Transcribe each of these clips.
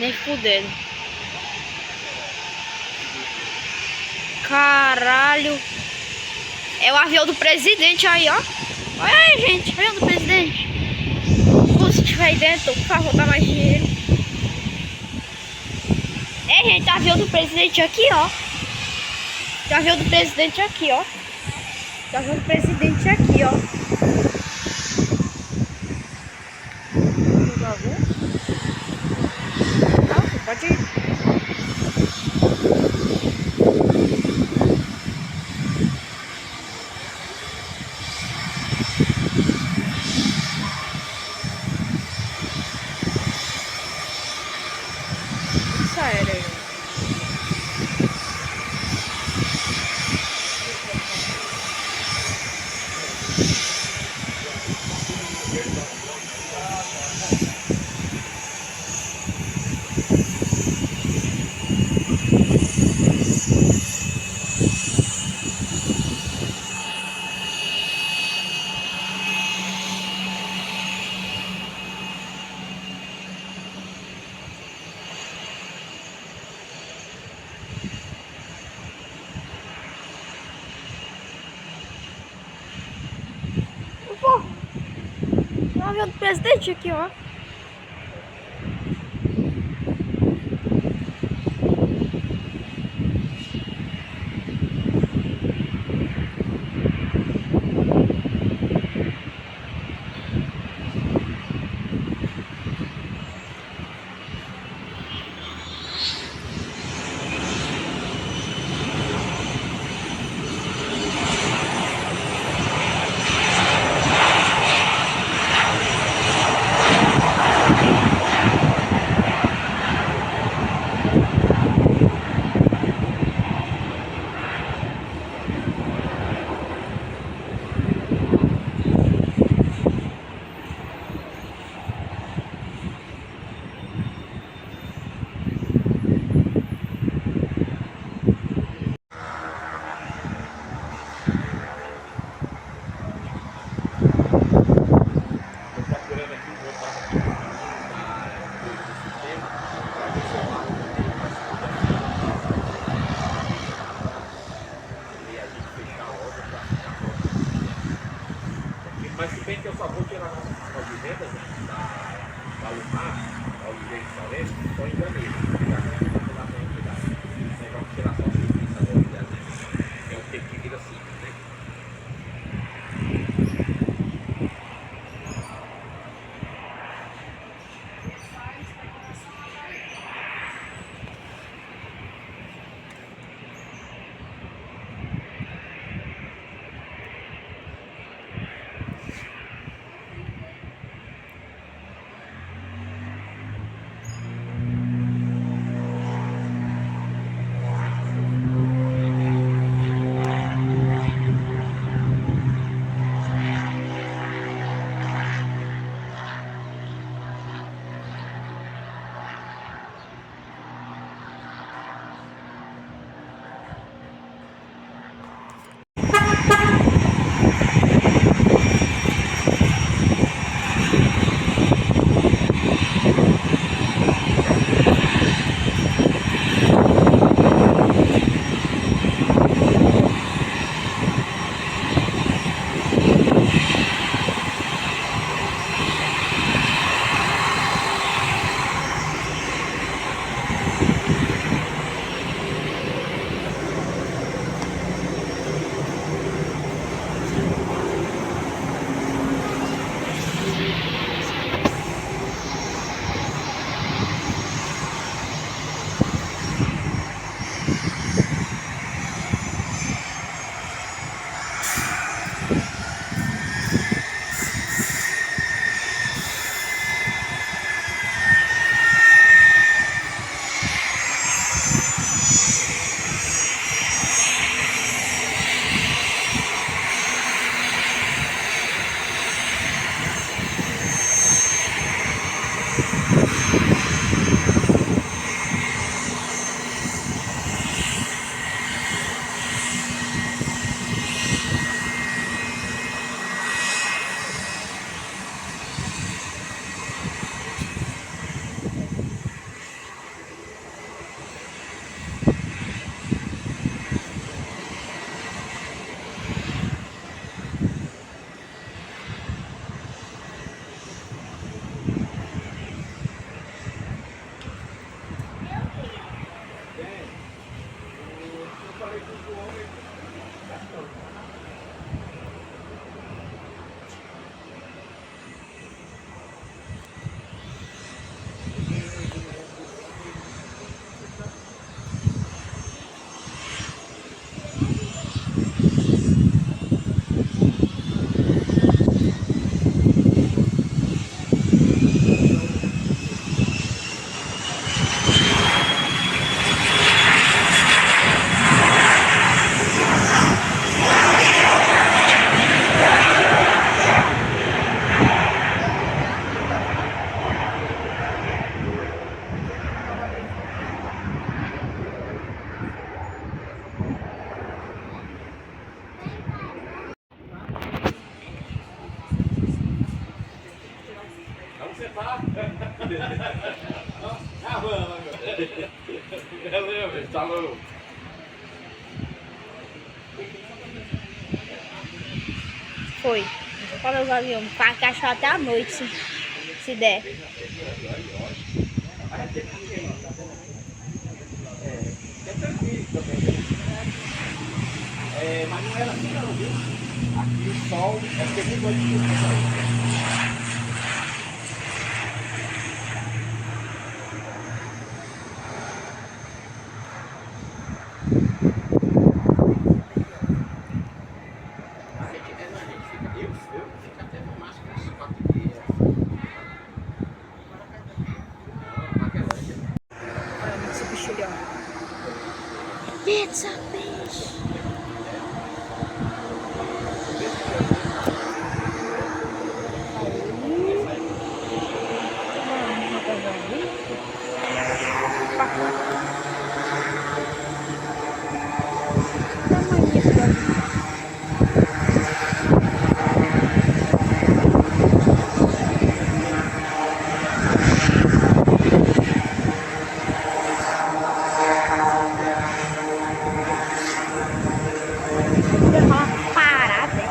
Nem fudendo. Caralho. É o avião do presidente aí, ó. Olha aí, gente. Avião do presidente. Se tiver aí dentro, por favor, dá mais dinheiro. É, gente, tá avião do presidente aqui, ó. Tá avião do presidente aqui, ó. Tá avião do presidente aqui, ó. Não, pode ir. Sério. Pô, o avião do presidente aqui, ó. Mas se bem que eu só vou tirar nossa fiscal de vendas da Lumar, da Oliveira Restaurante, só em janeiro. Já não é lá para a entidade. Aí vamos tirar só a justiça agora em dezembro. É um tempo que vira simples, né? tá? Ah, mano. Beleza, falou. Foi. Falou, Gavião. Ficar cachorro até a noite, se der. É tranquilo também. Mas não era assim não, viu? Aqui o sol é porque tem dois dias. Eu fico até no máximo uns 4 dias. Olha esse bicho ali, ó. Pizza, peixe. Deu uma parada.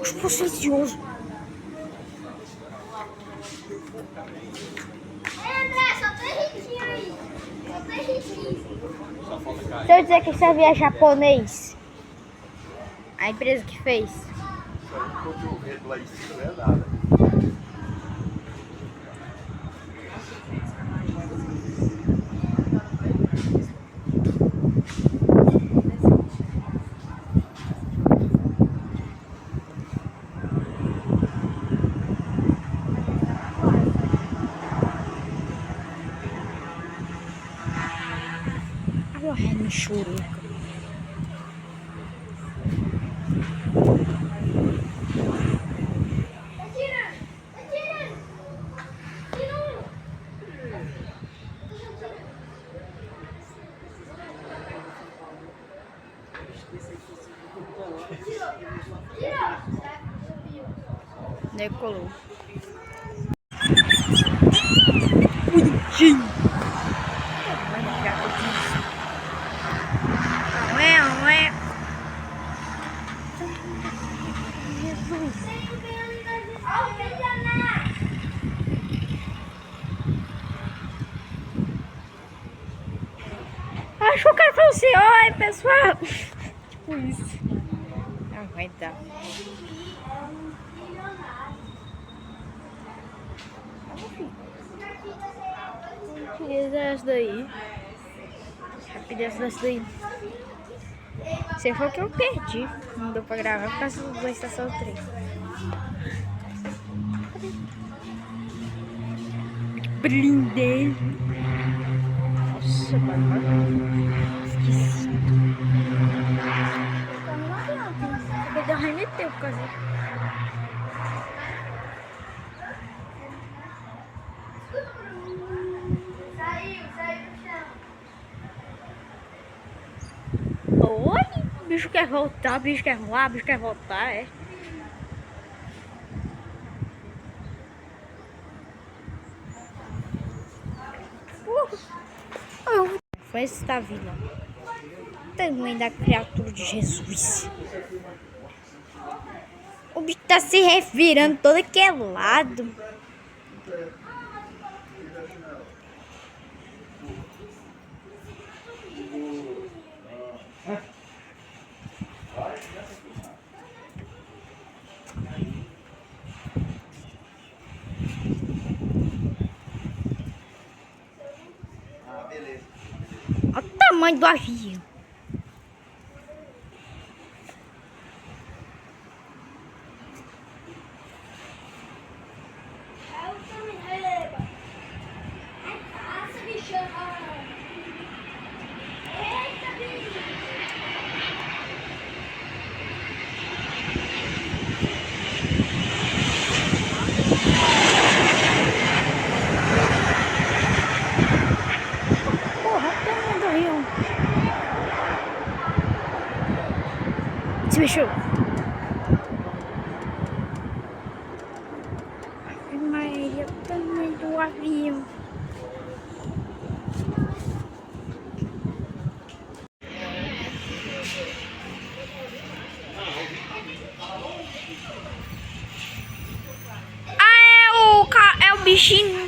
Os processiosos. André, só tem riquinho aí. Só tem riquinho. Se eu dizer que esse avião é japonês, a empresa que fez. Ficou chovendo lá em cima, não é nada. Morrendo churuca. Decolou. Bonitinho. Não é. Jesus. Acho que o cara falou assim, oi pessoal. Tipo isso. Não vai dar. Rapidez dessa daí. Rapidez dessa daí. Você falou que eu perdi. Não deu pra gravar por causa da estação 3. Brindei. Nossa, mano. Esqueci. Ele deu remeteu por causa disso. Oi? O bicho quer voltar, o bicho quer voar, o bicho quer voltar, é. Foi esse da vila. tamanho da criatura de Jesus. O bicho tá se revirando todo aquele lado. Olha o tamanho do avião. Passa, bichão. Eita, bicho. Porra, olha o tamanho do avião. Se mexeu. Maria, o tamanho do avião. Ah, é o bichinho